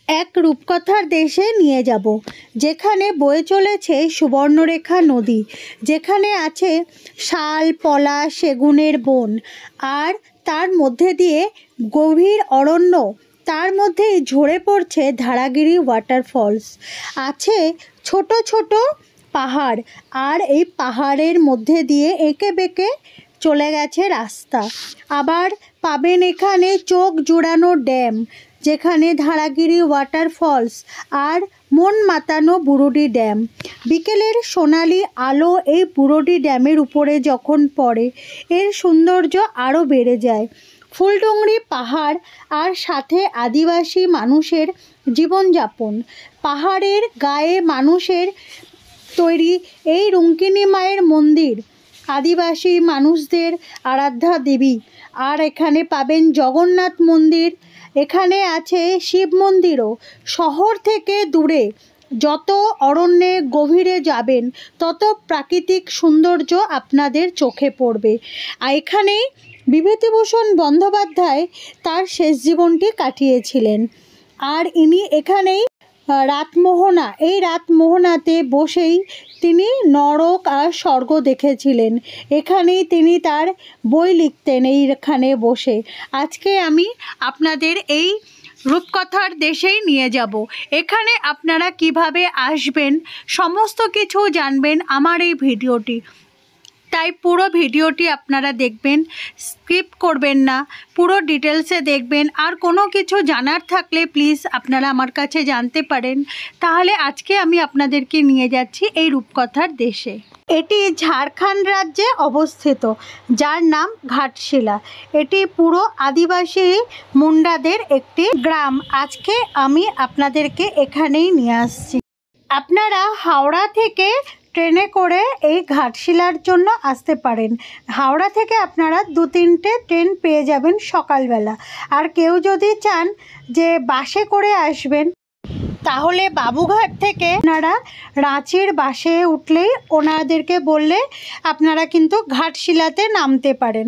এক রূপকথার দেশে নিয়ে যাব, যেখানে বয়ে চলেছে সুবর্ণরেখা নদী, যেখানে আছে শাল, পলাশ, সেগুনের বন, আর তার মধ্যে দিয়ে গভীর অরণ্য, তার মধ্যেই ঝরে পড়ছে ধারাগিরি ওয়াটারফলস। আছে ছোট ছোট পাহাড়, আর এই পাহাড়ের মধ্যে দিয়ে এঁকে বেঁকে চলে গেছে রাস্তা। আবার পাবেন এখানে চোখ জুড়ানো ড্যাম, যেখানে ধারাগিরি ওয়াটারফলস আর মন মাতানো বুরুডি ড্যাম। বিকেলের সোনালি আলো এই বুরুডি ড্যামের উপরে যখন পড়ে, এর সৌন্দর্য আরও বেড়ে যায়। ফুলডুঙরি পাহাড় আর সাথে আদিবাসী মানুষের জীবনযাপন। পাহাড়ের গায়ে মানুষের তৈরি এই রুঙ্কিনী মায়ের মন্দির আদিবাসী মানুষদের আরাধ্যা দেবী। আর এখানে পাবেন জগন্নাথ মন্দির, এখানে আছে শিব মন্দিরও। শহর থেকে দূরে যত অরণ্যে গভীরে যাবেন, তত প্রাকৃতিক সৌন্দর্য আপনাদের চোখে পড়বে। আর এখানেই বিভূতিভূষণ বন্দ্যোপাধ্যায় তার শেষ জীবনটি কাটিয়েছিলেন। আর ইনি এখানেই রাতমোহনা, এই রাতমোহনাতে বসেই তিনি নরক আর স্বর্গ দেখেছিলেন। এখানেই তিনি তার বই লিখতেন এইখানে বসে। আজকে আমি আপনাদের এই রূপকথার দেশেই নিয়ে যাব। এখানে আপনারা কিভাবে আসবেন সমস্ত কিছু জানবেন আমার এই ভিডিওটি, তাই পুরো ভিডিওটি আপনারা দেখবেন, স্কিপ করবেন না, পুরো ডিটেলসে দেখবেন। আর কোনো কিছু জানার থাকলে প্লিজ আপনারা আমার কাছে জানতে পারেন। তাহলে আজকে আমি আপনাদেরকে নিয়ে যাচ্ছি এই রূপকথার দেশে। এটি ঝাড়খণ্ড রাজ্যে অবস্থিত, যার নাম ঘাটশিলা। এটি পুরো আদিবাসী মুন্ডাদের একটি গ্রাম। আজকে আমি আপনাদেরকে এখানেই নিয়ে আসছি। আপনারা হাওড়া থেকে ট্রেনে করে এই ঘাটশিলার জন্য আসতে পারেন। হাওড়া থেকে আপনারা 2-3টে ট্রেন পেয়ে যাবেন সকালবেলা। আর কেউ যদি চান যে বাসে করে আসবেন, তাহলে বাবুঘাট থেকে আপনারা রাঁচির বাসে উঠলেই ওনাদেরকে বললে আপনারা কিন্তু ঘাটশিলাতে নামতে পারেন।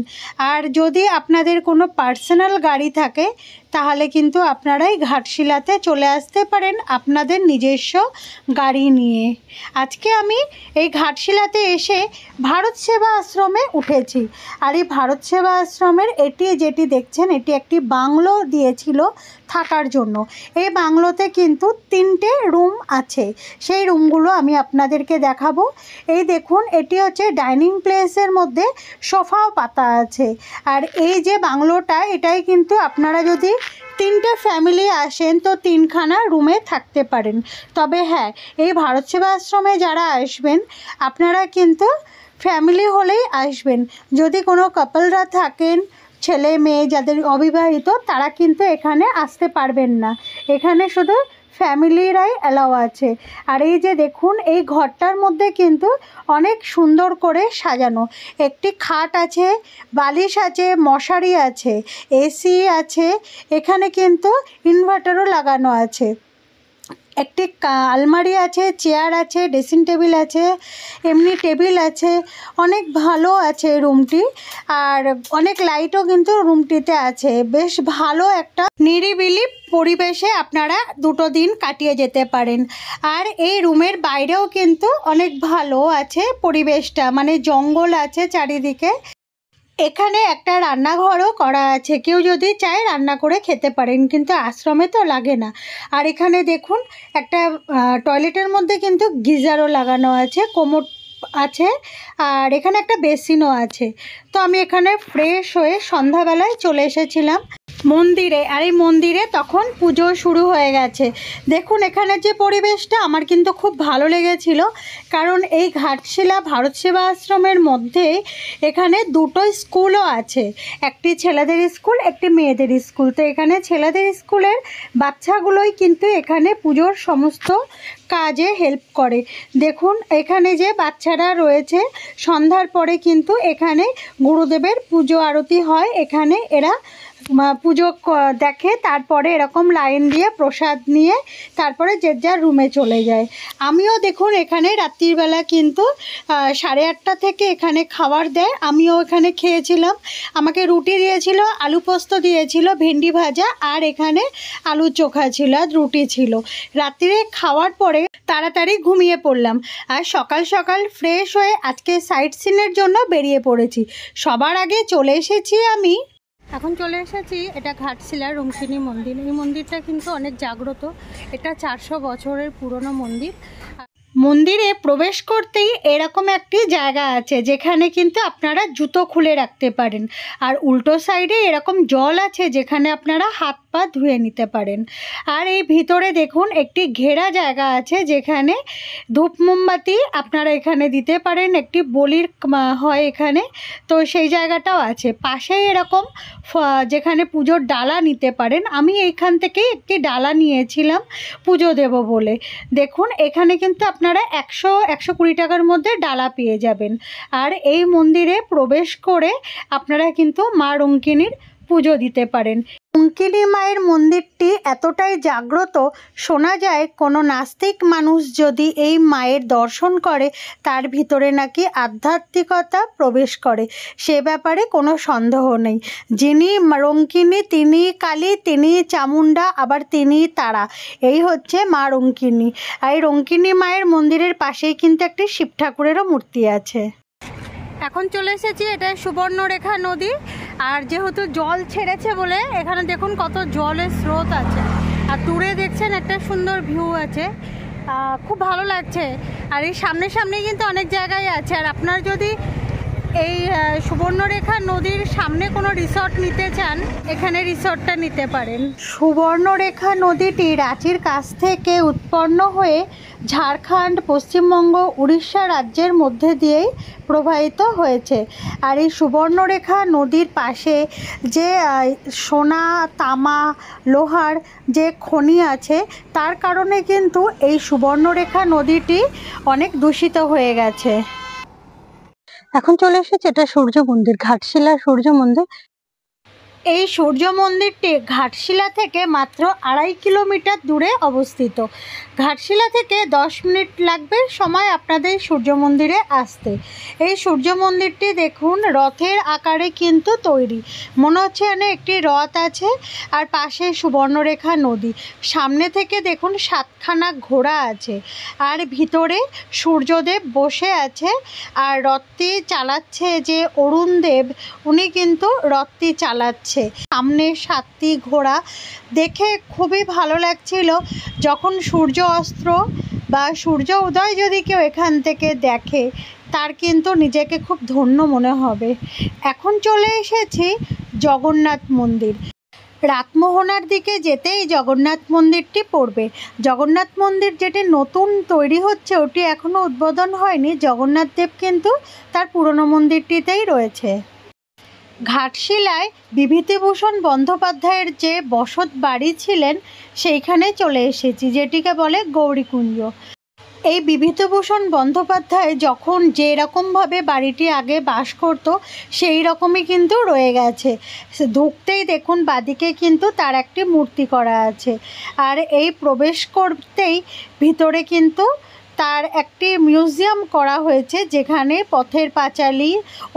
আর যদি আপনাদের কোনো পার্সোনাল গাড়ি থাকে, তাহলে কিন্তু আপনারাই ঘাটশিলাতে চলে আসতে পারেন আপনাদের নিজস্ব গাড়ি নিয়ে। আজকে আমি এই ঘাটশিলাতে এসে ভারত সেবা আশ্রমে উঠেছি। আর এই ভারত সেবা আশ্রমের এটি যেটি দেখছেন, এটি একটি বাংলো দিয়েছিল থাকার জন্য। এই বাংলোতে কিন্তু 3টে রুম আছে, সেই রুমগুলো আমি আপনাদেরকে দেখাবো। এই দেখুন, এটি হচ্ছে ডাইনিং প্লেসের মধ্যে সোফাও পাতা আছে। আর এই যে বাংলোটা, এটাই কিন্তু আপনারা যদি 3টে ফ্যামিলি আসেন তো 3খানা রুমে থাকতে পারেন। তবে হ্যাঁ, এই ভারত সেবা আশ্রমে যারা আসবেন, আপনারা কিন্তু ফ্যামিলি হলেই আসবেন। যদি কোনো কাপলরা থাকেন, ছেলে মেয়ে যাদের অবিবাহিত, তারা কিন্তু এখানে আসতে পারবেন না। এখানে শুধু ফ্যামিলিরাই অ্যালাউ আছে। আর এই যে দেখুন, এই ঘরটার মধ্যে কিন্তু অনেক সুন্দর করে সাজানো। একটি খাট আছে, বালিশ আছে, মশারি আছে, এসি আছে, এখানে কিন্তু ইনভার্টারও লাগানো আছে। একটি আলমারি আছে, চেয়ার আছে, ড্রেসিং টেবিল আছে, এমনি টেবিল আছে। অনেক ভালো আছে রুমটি, আর অনেক লাইটও কিন্তু রুমটিতে আছে। বেশ ভালো একটা নিরিবিলি পরিবেশে আপনারা 2টো দিন কাটিয়ে যেতে পারেন। আর এই রুমের বাইরেও কিন্তু অনেক ভালো আছে পরিবেশটা, মানে জঙ্গল আছে চারিদিকে। এখানে একটা রান্নাঘরও করা আছে, কেউ যদি চায় রান্না করে খেতে পারেন, কিন্তু আশ্রমে তো লাগে না। আর এখানে দেখুন, একটা টয়লেটের মধ্যে কিন্তু গিজারও লাগানো আছে, কোমোড আছে, আর এখানে একটা বেসিনও আছে। তো আমি এখানে ফ্রেশ হয়ে সন্ধ্যাবেলায় চলে এসেছিলাম মন্দিরে। আর এই মন্দিরে তখন পুজো শুরু হয়ে গেছে। দেখুন এখানে যে পরিবেশটা আমার কিন্তু খুব ভালো লেগেছিল, কারণ এই ঘাটশিলা ভারত সেবা আশ্রমের মধ্যে এখানে 2টো স্কুলও আছে, একটি ছেলেদের স্কুল, একটি মেয়েদের স্কুল। তো এখানে ছেলেদের স্কুলের বাচ্চাগুলোই কিন্তু এখানে পুজোর সমস্ত কাজে হেল্প করে। দেখুন এখানে যে বাচ্চারা রয়েছে, সন্ধ্যার পরে কিন্তু এখানে গুরুদেবের পুজো আরতি হয়, এখানে এরা পুজো দেখে, তারপরে এরকম লাইন দিয়ে প্রসাদ নিয়ে তারপরে যে যার রুমে চলে যায়। আমিও দেখুন এখানে রাত্রিবেলা কিন্তু 8:30 থেকে এখানে খাবার দেয়, আমিও এখানে খেয়েছিলাম। আমাকে রুটি দিয়েছিল, আলু পোস্ত দিয়েছিল, ভেন্ডি ভাজা, আর এখানে আলু চোখা ছিল, আর রুটি ছিল। রাত্রিরে খাওয়ার পরে তাড়াতাড়ি ঘুমিয়ে পড়লাম, আর সকাল সকাল ফ্রেশ হয়ে আজকে সাইট সিনের জন্য বেরিয়ে পড়েছি। সবার আগে চলে এসেছি এখন চলে এসেছি এটা ঘাটশিলার রুঙ্কিনী মন্দির। এই মন্দিরটা কিন্তু অনেক জাগ্রত, এটা 400 বছরের পুরনো মন্দির। মন্দিরে প্রবেশ করতেই এরকম একটি জায়গা আছে যেখানে কিন্তু আপনারা জুতো খুলে রাখতে পারেন, আর উল্টো সাইডে এরকম জল আছে যেখানে আপনারা হাত পা ধুয়ে নিতে পারেন। আর এই ভিতরে দেখুন একটি ঘেরা জায়গা আছে যেখানে ধূপ মোমবাতি আপনারা এখানে দিতে পারেন, একটি বলির হয় এখানে, তো সেই জায়গাটাও আছে। পাশেই এরকম যেখানে পুজোর ডালা নিতে পারেন, আমি এইখান থেকেই একটি ডালা নিয়েছিলাম পুজো দেব বলে। দেখুন এখানে কিন্তু আপনারা 100-120 টাকার মধ্যে ডালা পেয়ে যাবেন। আর এই মন্দিরে প্রবেশ করে আপনারা কিন্তু মা রুঙ্কিনীর পুজো দিতে পারেন। রুঙ্কিনী মায়ের মন্দিরটি এতটাই জাগ্রত, শোনা যায় কোনো নাস্তিক মানুষ যদি এই মায়ের দর্শন করে তার ভিতরে নাকি আধ্যাত্মিকতা প্রবেশ করে, সে ব্যাপারে কোনো সন্দেহ নেই। যিনি রুঙ্কিনী তিনি কালী, তিনি চামুণ্ডা, আবার তিনি তারা, এই হচ্ছে মা রুঙ্কিনী। আর এই রুঙ্কিনী মায়ের মন্দিরের পাশেই কিন্তু একটি শিব ঠাকুরেরও মূর্তি আছে। এখন চলে এসেছি, এটা সুবর্ণরেখা নদী। আর যেহেতু জল ছেড়েছে বলে এখানে দেখুন কত জলের স্রোত আছে, আর দূরে দেখছেন একটা সুন্দর ভিউ আছে, খুব ভালো লাগছে। আর এই সামনে সামনে কিন্তু অনেক জায়গায় আছে। আর আপনার যদি এই সুবর্ণরেখা নদীর সামনে কোনো রিসর্ট নিতে চান, এখানে রিসর্টটা নিতে পারেন। সুবর্ণরেখা নদীটি রাঁচির কাছ থেকে উৎপন্ন হয়ে ঝাড়খণ্ড, পশ্চিমবঙ্গ, উড়িষ্যা রাজ্যের মধ্যে দিয়েই প্রবাহিত হয়েছে। আর এই সুবর্ণরেখা নদীর পাশে যে সোনা, তামা, লোহার যে খনি আছে, তার কারণে কিন্তু এই সুবর্ণরেখা নদীটি অনেক দূষিত হয়ে গেছে। এখন চলে এসেছে এটা সূর্য মন্দির, ঘাটশিলা সূর্য মন্দির। এই সূর্য মন্দিরটি ঘাটশিলা থেকে মাত্র 2.5 কিলোমিটার দূরে অবস্থিত। ঘাটশিলা থেকে 10 মিনিট লাগবে সময় আপনাদের সূর্য মন্দিরে আসতে। এই সূর্য মন্দিরটি দেখুন রথের আকারে কিন্তু তৈরি, মনে হচ্ছে এখানে একটি রথ আছে, আর পাশে সুবর্ণরেখা নদী। সামনে থেকে দেখুন 7খানা ঘোড়া আছে, আর ভিতরে সূর্যদেব বসে আছে, আর রথটি চালাচ্ছে যে অরুণ দেব, উনি কিন্তু রথটি চালাচ্ছে। সামনে 7টি ঘোড়া, দেখে খুবই ভালো লাগছিল। যখন সূর্য অস্ত বা সূর্য উদয় যদি কেউ এখান থেকে দেখে, তার কিন্তু নিজেকে খুব ধন্য মনে হবে। এখন চলে এসেছি জগন্নাথ মন্দির। রাতমোহনার দিকে যেতেই জগন্নাথ মন্দিরটি পড়বে। জগন্নাথ মন্দির যেটি নতুন তৈরি হচ্ছে, ওটি এখনও উদ্বোধন হয়নি। জগন্নাথ দেব কিন্তু তার পুরনো মন্দিরটিতেই রয়েছে। ঘাটশিলায় বিভূতিভূষণ বন্দ্যোপাধ্যায়ের যে বসত বাড়ি ছিলেন, সেইখানে চলে এসেছি, যেটিকে বলে গৌরীকুঞ্জ। এই বিভূতিভূষণ বন্দ্যোপাধ্যায় যখন যেরকমভাবে বাড়িটি আগে বাস করতো, সেই রকমই কিন্তু রয়ে গেছে। ঢুকতেই দেখুন বাদিকে কিন্তু তার একটি মূর্তি করা আছে, আর এই প্রবেশ করতেই ভিতরে কিন্তু তার একটি মিউজিয়াম করা হয়েছে, যেখানে পথের পাঁচালী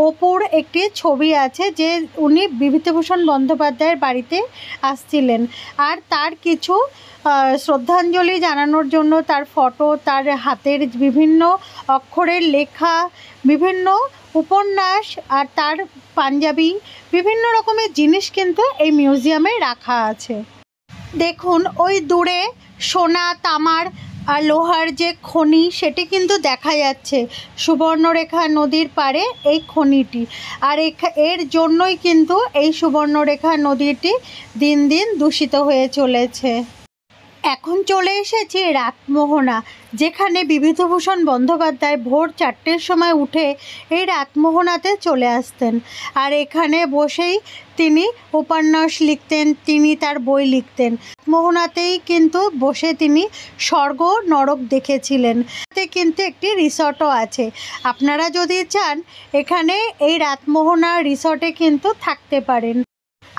অপুর একটি ছবি আছে, যে উনি বিভূতিভূষণ বন্দ্যোপাধ্যায়ের বাড়িতে আসছিলেন। আর তার কিছু শ্রদ্ধাঞ্জলি জানানোর জন্য তার ফটো, তার হাতের বিভিন্ন অক্ষরের লেখা, বিভিন্ন উপন্যাস, আর তার পাঞ্জাবি, বিভিন্ন রকমের জিনিস কিন্তু এই মিউজিয়ামে রাখা আছে। দেখুন ওই দূরে সোনা, তামার আর লোহার যে খনি, সেটি কিন্তু দেখা যাচ্ছে সুবর্ণরেখা নদীর পাড়ে এই খনিটি। আর এর জন্যই কিন্তু এই সুবর্ণরেখা নদীটি দিন দিন দূষিত হয়ে চলেছে। এখন চলে এসেছি রাতমোহনা, যেখানে বিভূতিভূষণ বন্দ্যোপাধ্যায় ভোর 4টের সময় উঠে এই রাতমোহনাতে চলে আসতেন, আর এখানে বসেই তিনি উপন্যাস লিখতেন, তিনি তার বই লিখতেন। রাতমোহনাতেই কিন্তু বসে তিনি স্বর্গ নরক দেখেছিলেন। এতে কিন্তু একটি রিসর্টও আছে, আপনারা যদি চান এখানে এই রাতমোহনা রিসর্টে কিন্তু থাকতে পারেন।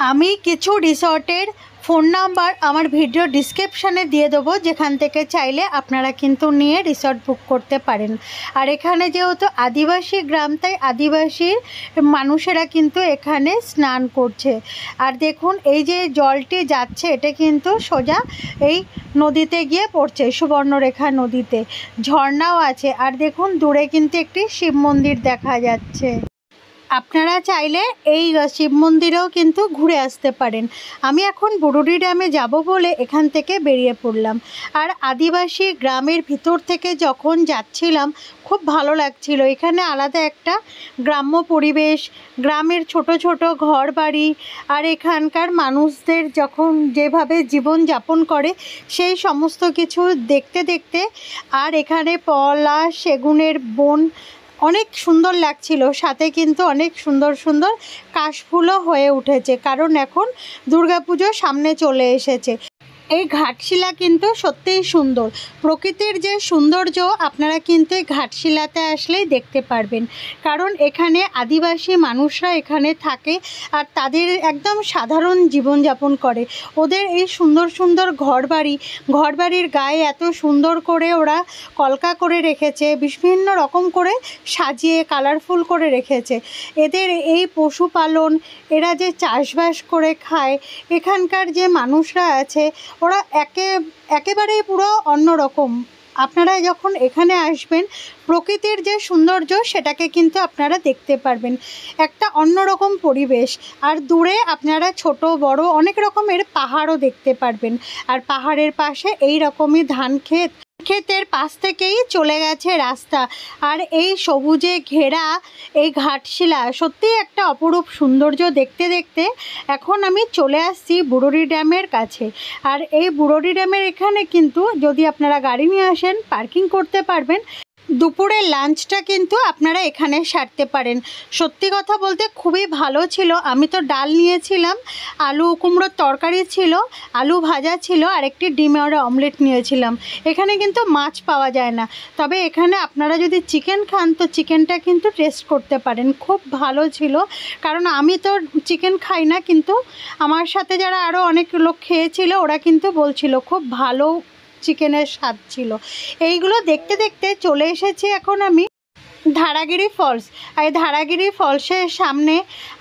আমি কিছু রিসর্টের ফোন নাম্বার আমার ভিডিও ডিসক্রিপশানে দিয়ে দেবো, যেখান থেকে চাইলে আপনারা কিন্তু নিয়ে রিসর্ট বুক করতে পারেন। আর এখানে যেহেতু আদিবাসী গ্রাম, তাই আদিবাসী মানুষেরা কিন্তু এখানে স্নান করছে। আর দেখুন এই যে জলটি যাচ্ছে, এটা কিন্তু সোজা এই নদীতে গিয়ে পড়ছে, সুবর্ণরেখা নদীতে। ঝর্ণাও আছে। আর দেখুন দূরে কিন্তু একটি শিব মন্দির দেখা যাচ্ছে। আপনারা চাইলে এই শিব মন্দিরেও কিন্তু ঘুরে আসতে পারেন। আমি এখন বুরুডি ড্যামে যাব বলে এখান থেকে বেরিয়ে পড়লাম। আর আদিবাসী গ্রামের ভিতর থেকে যখন যাচ্ছিলাম খুব ভালো লাগছিল। এখানে আলাদা একটা গ্রাম্য পরিবেশ, গ্রামের ছোট ছোট ঘর বাড়ি, আর এখানকার মানুষদের যখন যেভাবে জীবন যাপন করে সেই সমস্ত কিছু দেখতে দেখতে, আর এখানে পলাশ সেগুনের বন অনেক সুন্দর লাগছিল। সাথে কিন্তু অনেক সুন্দর সুন্দর কাশফুলও হয়ে উঠেছে, কারণ এখন দুর্গাপুজো সামনে চলে এসেছে। এই ঘাটশিলা কিন্তু সত্যিই সুন্দর। প্রকৃতির যে সৌন্দর্য আপনারা কিন্তু এই ঘাটশিলাতে আসলেই দেখতে পারবেন, কারণ এখানে আদিবাসী মানুষরা এখানে থাকে আর তাদের একদম সাধারণ জীবনযাপন করে। ওদের এই সুন্দর সুন্দর ঘরবাড়ির গায়ে এত সুন্দর করে ওরা কলকা করে রেখেছে, বিভিন্ন রকম করে সাজিয়ে কালারফুল করে রেখেছে। এদের এই পশুপালন, এরা যে চাষবাস করে খায়, এখানকার যে মানুষরা আছে ওরা একেবারেই পুরো অন্যরকম। আপনারা যখন এখানে আসবেন প্রকৃতির যে সৌন্দর্য সেটাকে কিন্তু আপনারা দেখতে পারবেন, একটা অন্যরকম পরিবেশ। আর দূরে আপনারা ছোট বড় অনেক রকমের পাহাড়ও দেখতে পারবেন। আর পাহাড়ের পাশে এই রকমই ক্ষেতের পাশ থেকেই চলে গেছে রাস্তা। আর এই সবুজে ঘেরা এই ঘাটশিলা সত্যিই একটা অপরূপ সৌন্দর্য দেখতে দেখতে এখন আমি চলে আসছি বুরুডি ড্যামের কাছে। আর এই বুরুডি ড্যামের এখানে কিন্তু যদি আপনারা গাড়ি নিয়ে আসেন পার্কিং করতে পারবেন। দুপুরের লাঞ্চটা কিন্তু আপনারা এখানে সারতে পারেন। সত্যি কথা বলতে খুবই ভালো ছিল। আমি তো ডাল নিয়েছিলাম, আলু কুমড়োর তরকারি ছিল, আলু ভাজা ছিল, আর একটি ডিমের অমলেট নিয়েছিলাম। এখানে কিন্তু মাছ পাওয়া যায় না, তবে এখানে আপনারা যদি চিকেন খান তো চিকেনটা কিন্তু টেস্ট করতে পারেন। খুব ভালো ছিল, কারণ আমি তো চিকেন খাই না, কিন্তু আমার সাথে যারা আরও অনেক লোক খেয়েছিল ওরা কিন্তু বলছিল খুব ভালো চিকেনের স্বাদ ছিল। এইগুলো দেখতে দেখতে চলে এসেছি এখন আমি ধারাগিরি ফলস। আর এই ধারাগিরি ফলসের সামনে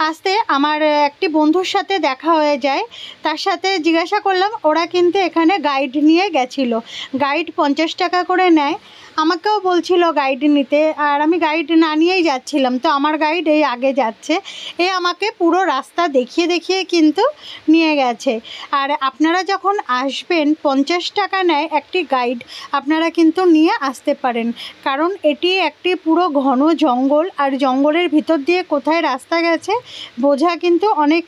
আসতে আমার একটি বন্ধুর সাথে দেখা হয়ে যায়। তার সাথে জিজ্ঞাসা করলাম, ওরা কিন্তু এখানে গাইড নিয়ে গেছিলো। গাইড 50 টাকা করে নেয়। আমাকেও বলছিল গাইড নিতে, আর আমি গাইড না নিয়েই যাচ্ছিলাম। তো আমার গাইড এই আগে যাচ্ছে, এ আমাকে পুরো রাস্তা দেখিয়ে দেখিয়ে কিন্তু নিয়ে গেছে। আর আপনারা যখন আসবেন 50 টাকা নেয় একটি গাইড, আপনারা কিন্তু নিয়ে আসতে পারেন, কারণ এটি একটি পুরো ঘন জঙ্গল। আর জঙ্গলের ভিতর দিয়ে কোথায় রাস্তা গেছে বোঝা কিন্তু অনেক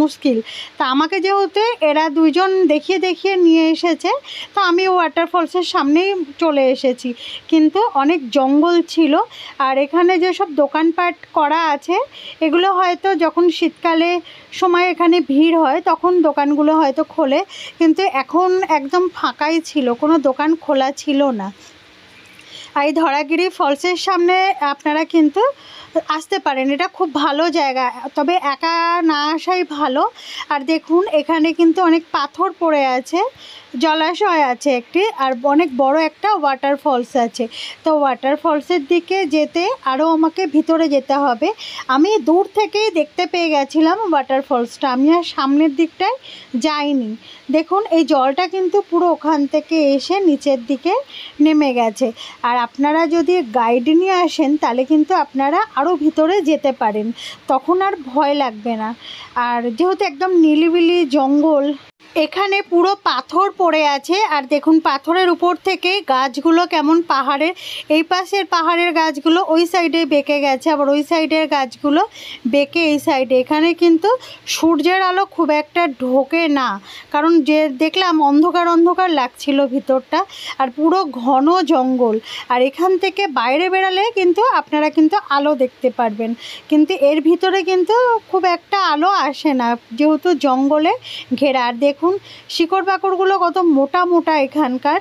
মুশকিল। তা আমাকে যেহেতু এরা দুইজন দেখিয়ে দেখিয়ে নিয়ে এসেছে, তো আমি ওয়াটারফলসের সামনেই চলে এসেছি। কিন্তু অনেক জঙ্গল ছিল। আর এখানে যেসব দোকানপাট করা আছে এগুলো হয়তো যখন শীতকালে সময় এখানে ভিড় হয় তখন দোকানগুলো হয়তো খোলে, কিন্তু এখন একদম ফাঁকাই ছিল, কোনো দোকান খোলা ছিল না। এই ধরাগিরি ফলসের সামনে আপনারা কিন্তু আসতে পারেন, এটা খুব ভালো জায়গা, তবে একা না আসাই ভালো। আর দেখুন এখানে কিন্তু অনেক পাথর পড়ে আছে, জলাশয় আছে একটি, আর অনেক বড় একটা ওয়াটারফলস আছে। তো ওয়াটারফলসের দিকে যেতে আরও আমাকে ভিতরে যেতে হবে। আমি দূর থেকেই দেখতে পেয়ে গেছিলাম ওয়াটারফলসটা, আমি আর সামনের দিকটায় যাইনি। দেখুন এই জলটা কিন্তু পুরো ওখান থেকে এসে নিচের দিকে নেমে গেছে। আর আপনারা যদি গাইড নিয়ে আসেন তাহলে কিন্তু আপনারা আরও ভিতরে যেতে পারেন, তখন আর ভয় লাগবে না। আর যেহেতু একদম নিলিবিলি জঙ্গল, এখানে পুরো পাথর পড়ে আছে। আর দেখুন পাথরের উপর থেকে গাছগুলো কেমন পাহাড়ের, এই পাশের পাহাড়ের গাছগুলো ওই সাইডে বেঁকে গেছে, আবার ওই সাইডের গাছগুলো বেঁকে এই সাইডে। এখানে কিন্তু সূর্যের আলো খুব একটা ঢোকে না, কারণ যে দেখলাম অন্ধকার অন্ধকার লাগছিল ভিতরটা, আর পুরো ঘন জঙ্গল। আর এখান থেকে বাইরে বেরালে কিন্তু আপনারা কিন্তু আলো দেখতে পারবেন, কিন্তু এর ভিতরে কিন্তু খুব একটা আলো আসে না যেহেতু জঙ্গলে ঘেরা। আর দেখুন শিকড় বাকড়গুলো কত মোটা মোটা এখানকার।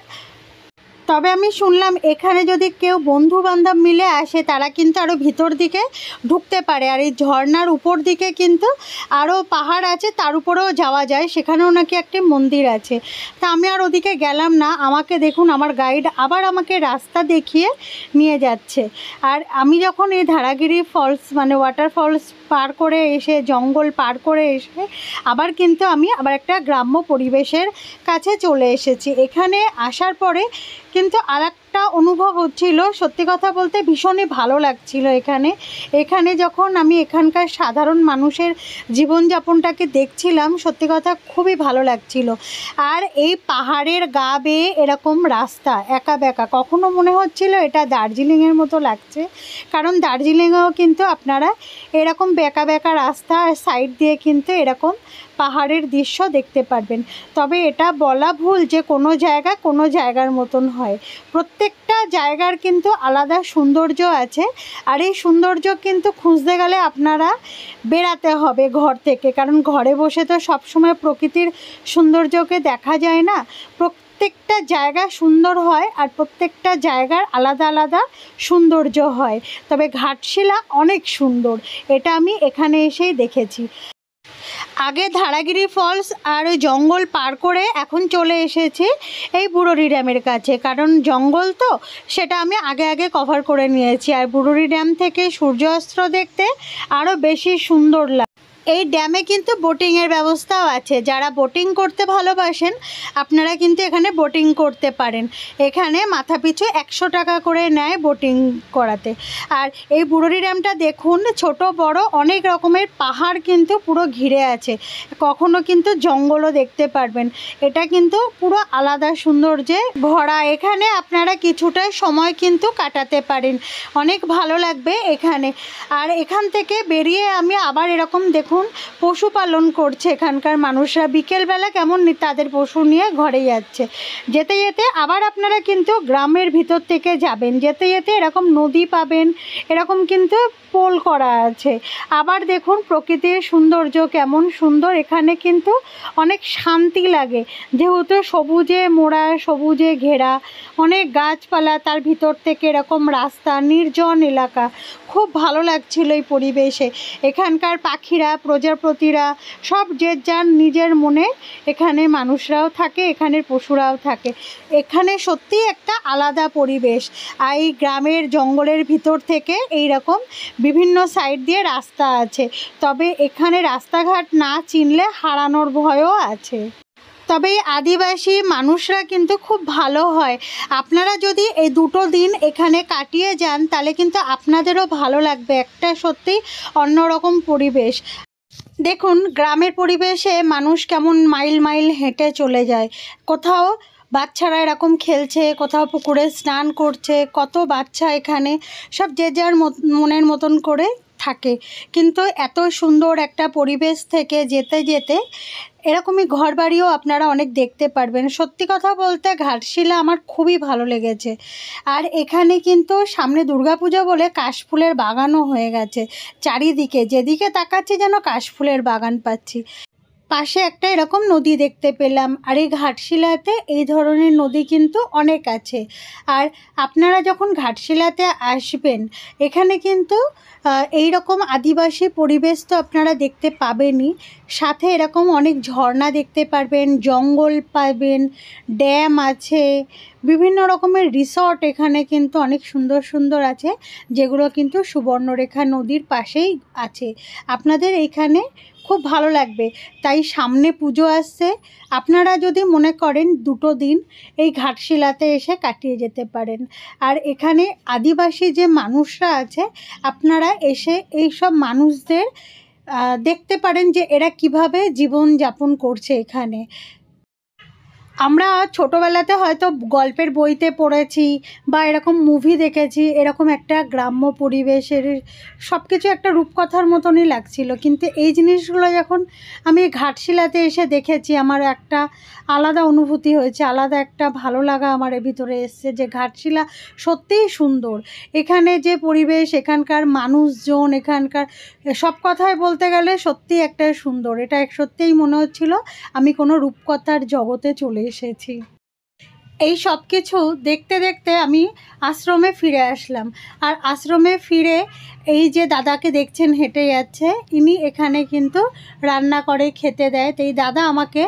তবে আমি শুনলাম এখানে যদি কেউ বন্ধু বান্ধব মিলে আসে তারা কিন্তু আরও ভিতর দিকে ঢুকতে পারে, আর এই ঝর্নার উপর দিকে কিন্তু আরও পাহাড় আছে, তার উপরেও যাওয়া যায়, সেখানেও নাকি একটি মন্দির আছে। তা আমি আর ওদিকে গেলাম না। আমাকে দেখুন, আমার গাইড আবার আমাকে রাস্তা দেখিয়ে নিয়ে যাচ্ছে। আর আমি যখন এই ধারাগিরি ফলস মানে ওয়াটারফলস পার করে এসে, জঙ্গল পার করে এসে আবার কিন্তু আমি আবার একটা গ্রাম্য পরিবেশের কাছে চলে এসেছি। এখানে আসার পরে কিন্তু আরেকটা অনুভব হচ্ছিল, সত্যি কথা বলতে ভীষণই ভালো লাগছিল। এখানে যখন আমি এখানকার সাধারণ মানুষের জীবনযাপনটাকে দেখছিলাম, সত্যি কথা খুবই ভালো লাগছিল। আর এই পাহাড়ের গা বেয়ে এরকম রাস্তা একা বেঁকা, কখনো মনে হচ্ছিল এটা দার্জিলিংয়ের মতো লাগছে, কারণ দার্জিলিংয়েও কিন্তু আপনারা এরকম বেঁকা বেঁকা রাস্তা আর সাইড দিয়ে কিন্তু এরকম পাহাড়ের দৃশ্য দেখতে পারবেন। তবে এটা বলা ভুল যে কোনো জায়গার মতন হয়, প্রত্যেকটা জায়গার কিন্তু আলাদা সৌন্দর্য আছে। আর এই সৌন্দর্য কিন্তু খুঁজতে গেলে আপনারা বেরাতে হবে ঘর থেকে, কারণ ঘরে বসে তো সবসময় প্রকৃতির সৌন্দর্যকে দেখা যায় না। প্রত্যেকটা জায়গা সুন্দর হয় আর প্রত্যেকটা জায়গার আলাদা আলাদা সৌন্দর্য হয়। তবে ঘাটশিলা অনেক সুন্দর, এটা আমি এখানে এসেই দেখেছি। আগে ধারাগিরি ফলস আর ওই জঙ্গল পার করে এখন চলে এসেছি এই বুড়োরি ড্যামের কাছে, কারণ জঙ্গল তো সেটা আমি আগে কভার করে নিয়েছি। আর বুড়োরি ড্যাম থেকে সূর্যাস্ত দেখতে আরও বেশি সুন্দর লাগে। এই ড্যামে কিন্তু বোটিংয়ের ব্যবস্থাও আছে, যারা বোটিং করতে ভালোবাসেন আপনারা কিন্তু এখানে বোটিং করতে পারেন। এখানে মাথাপিছু 100 টাকা করে নেয় বোটিং করাতে। আর এই বুড়োরি ড্যামটা দেখুন, ছোট বড় অনেক রকমের পাহাড় কিন্তু পুরো ঘিরে আছে, কখনো কিন্তু জঙ্গলও দেখতে পারবেন। এটা কিন্তু পুরো আলাদা সৌন্দর্যে ভরা। এখানে আপনারা কিছুটা সময় কিন্তু কাটাতে পারেন, অনেক ভালো লাগবে এখানে। আর এখান থেকে বেরিয়ে আমি আবার এরকম দেখুন পশুপালন করছে এখানকার মানুষরা, বিকেলবেলা কেমন তাদের পশু নিয়ে ঘরে যাচ্ছে। যেতে যেতে আবার আপনারা কিন্তু গ্রামের ভিতর থেকে যাবেন, যেতে যেতে এরকম নদী পাবেন, এরকম কিন্তু পোল করা আছে। আবার দেখুন প্রকৃতির সৌন্দর্য কেমন সুন্দর, এখানে কিন্তু অনেক শান্তি লাগে, যেহেতু সবুজে মোড়া, সবুজে ঘেরা, অনেক গাছপালা, তার ভিতর থেকে এরকম রাস্তা, নির্জন এলাকা, খুব ভালো লাগছিল এই পরিবেশে। এখানকার পাখিরা, প্রজাপতিরা সব যে যার নিজের মনে, এখানে মানুষরাও থাকে, এখানের পশুরাও থাকে। এখানে সত্যি একটা আলাদা পরিবেশ। আর এই গ্রামের জঙ্গলের ভিতর থেকে এই রকম বিভিন্ন সাইড দিয়ে রাস্তা আছে, তবে এখানে রাস্তাঘাট না চিনলে হারানোর ভয়ও আছে। তবে এই আদিবাসী মানুষরা কিন্তু খুব ভালো হয়। আপনারা যদি এই 2 দিন এখানে কাটিয়ে যান তাহলে কিন্তু আপনাদেরও ভালো লাগবে, একটা সত্যি অন্যরকম পরিবেশ। দেখুন গ্রামের পরিবেশে মানুষ কেমন মাইল মাইল হেঁটে চলে যায়, কোথাও বাচ্চারা এরকম খেলছে, কোথাও পুকুরে স্নান করছে, কত বাচ্চা এখানে, সব যে যার মনের মতন করে থাকে। কিন্তু এত সুন্দর একটা পরিবেশ থেকে যেতে যেতে এরকমই ঘরবাড়িও আপনারা অনেক দেখতে পারবেন। সত্যি কথা বলতে ঘাটশিলা আমার খুবই ভালো লেগেছে। আর এখানে কিন্তু সামনে দুর্গাপূজা বলে কাশফুলের বাগানও হয়ে গেছে, চারিদিকে যেদিকে তাকাচ্ছি যেন কাশফুলের বাগান পাচ্ছি। পাশে একটা এরকম নদী দেখতে পেলাম। আর এই ঘাটশিলাতে এই ধরনের নদী কিন্তু অনেক আছে। আর আপনারা যখন ঘাটশিলাতে আসবেন এখানে কিন্তু এই রকম আদিবাসী পরিবেশ তো আপনারা দেখতে পাবেনই, সাথে এরকম অনেক ঝর্ণা দেখতে পারবেন, জঙ্গল পাবেন, ড্যাম আছে, বিভিন্ন রকমের রিসর্ট এখানে কিন্তু অনেক সুন্দর সুন্দর আছে, যেগুলো কিন্তু সুবর্ণরেখা নদীর পাশেই আছে। আপনাদের এইখানে খুব ভালো লাগবে। তাই সামনে পুজো আসছে, আপনারা যদি মনে করেন 2 দিন এই ঘাটশিলাতে এসে কাটিয়ে যেতে পারেন। আর এখানে আদিবাসী যে মানুষরা আছে আপনারা এসে এই সব মানুষদের দেখতে পারেন যে এরা কিভাবে জীবন যাপন করছে এখানে। আমরা ছোটোবেলাতে হয়তো গল্পের বইতে পড়েছি বা এরকম মুভি দেখেছি, এরকম একটা গ্রাম্য পরিবেশের সব কিছু একটা রূপকথার মতনই লাগছিল, কিন্তু এই জিনিসগুলো যখন আমি ঘাটশিলাতে এসে দেখেছি আমার একটা আলাদা অনুভূতি হয়েছে, আলাদা একটা ভালো লাগা আমার ভিতরে এসছে যে ঘাটশিলা সত্যিই সুন্দর। এখানে যে পরিবেশ, এখানকার মানুষজন, এখানকার সব কথাই বলতে গেলে সত্যিই একটা সুন্দর। এটা সত্যিই মনে হচ্ছিল আমি কোনো রূপকথার জগতে চলে এসেছি। এই সব কিছু দেখতে দেখতে আমি আশ্রমে ফিরে আসলাম। আর আশ্রমে ফিরে এই যে দাদাকে দেখছেন হেঁটে যাচ্ছে, ইনি এখানে কিন্তু রান্না করে খেতে দেয়। তো এই দাদা আমাকে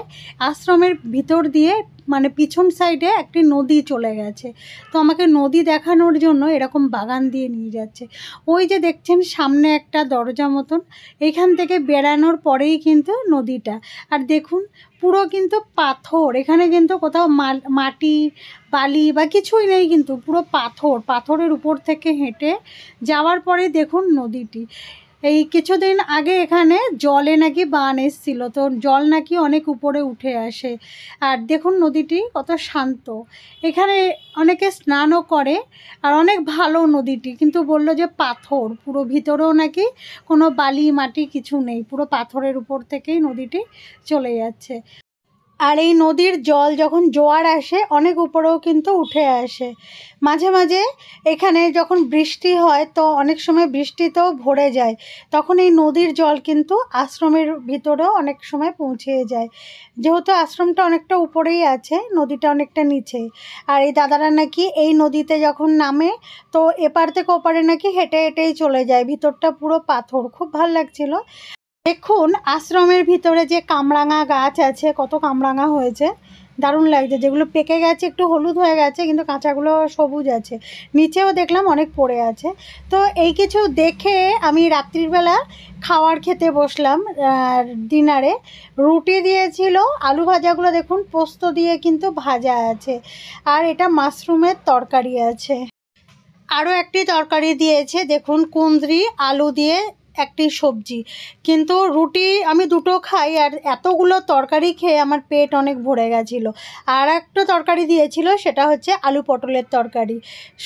আশ্রমের ভিতর দিয়ে মানে পিছন সাইডে একটি নদী চলে গেছে, তো আমাকে নদী দেখানোর জন্য এরকম বাগান দিয়ে নিয়ে যাচ্ছে। ওই যে দেখছেন সামনে একটা দরজা মতন, এখান থেকে বেড়ানোর পরেই কিন্তু নদীটা। আর দেখুন পুরো কিন্তু পাথর, এখানে কিন্তু কোথাও মাটি বালি বা কিছুই নেই, কিন্তু পুরো পাথরের উপর থেকে হেঁটে যাওয়ার পরে দেখুন নদীটি। এই কিছুদিন আগে এখানে জলে নাকি বান এসেছিল, তো জল নাকি অনেক উপরে উঠে আসে। আর দেখুন নদীটি কত শান্ত, এখানে অনেকে স্নানও করে। আর অনেক ভালো নদীটি, কিন্তু বললো যে পাথর পুরো, ভিতরেও নাকি কোনো বালি মাটি কিছু নেই, পুরো পাথরের উপর থেকেই নদীটি চলে যাচ্ছে। আর এই নদীর জল যখন জোয়ার আসে অনেক উপরেও কিন্তু উঠে আসে। মাঝে মাঝে এখানে যখন বৃষ্টি হয় তো অনেক সময় বৃষ্টিতেও ভরে যায়, তখন এই নদীর জল কিন্তু আশ্রমের ভিতরেও অনেক সময় পৌঁছে যায়। যেহেতু আশ্রমটা অনেকটা উপরেই আছে, নদীটা অনেকটা নিচে। আর এই দাদারা নাকি এই নদীতে যখন নামে তো এপার থেকে ওপারে নাকি হেঁটে হেঁটেই চলে যায়, ভিতরটা পুরো পাথর, খুব ভালো লাগছিল। দেখুন আশ্রমের ভিতরে যে কামরাঙা গাছ আছে, কত কামরাঙা হয়েছে, দারুণ লাগছে। যেগুলো পেকে গেছে একটু হলুদ হয়ে গেছে, কিন্তু কাঁচাগুলো সবুজ আছে। নিচেও দেখলাম অনেক পড়ে আছে। তো এই কিছু দেখে আমি রাত্রিবেলা খাওয়ার খেতে বসলাম। ডিনারে রুটি দিয়েছিল, আলু ভাজাগুলো দেখুন পোস্ত দিয়ে কিন্তু ভাজা আছে, আর এটা মাশরুমের তরকারি আছে। আরও একটি তরকারি দিয়েছে, দেখুন কুঁদরি আলু দিয়ে একটি সবজি। কিন্তু রুটি আমি দুটো খাই, আর এতগুলো তরকারি খেয়ে আমার পেট অনেক ভরে গেছিলো। আর একটা তরকারি দিয়েছিল, সেটা হচ্ছে আলু পটলের তরকারি।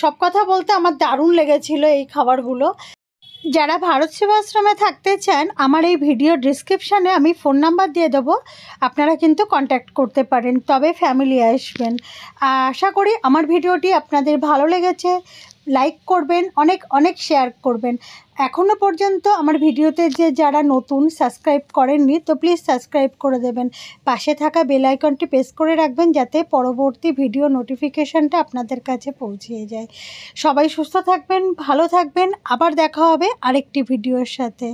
সব কথা বলতে আমার দারুণ লেগেছিল এই খাবারগুলো। যারা ভারত সেবাশ্রমে থাকতে চান, আমার এই ভিডিও ডিসক্রিপশানে আমি ফোন নাম্বার দিয়ে দেবো, আপনারা কিন্তু কন্ট্যাক্ট করতে পারেন, তবে ফ্যামিলি আসবেন। আশা করি আমার ভিডিওটি আপনাদের ভালো লেগেছে। লাইক করবেন, অনেক অনেক শেয়ার করবেন। এখনও পর্যন্ত আমার ভিডিওতে যে যারা নতুন সাবস্ক্রাইব করেননি, তো প্লিজ সাবস্ক্রাইব করে দেবেন। পাশে থাকা বেল আইকনটি প্রেস করে রাখবেন, যাতে পরবর্তী ভিডিও নোটিফিকেশানটা আপনাদের কাছে পৌঁছে যায়। সবাই সুস্থ থাকবেন, ভালো থাকবেন, আবার দেখা হবে আরেকটি ভিডিওর সাথে।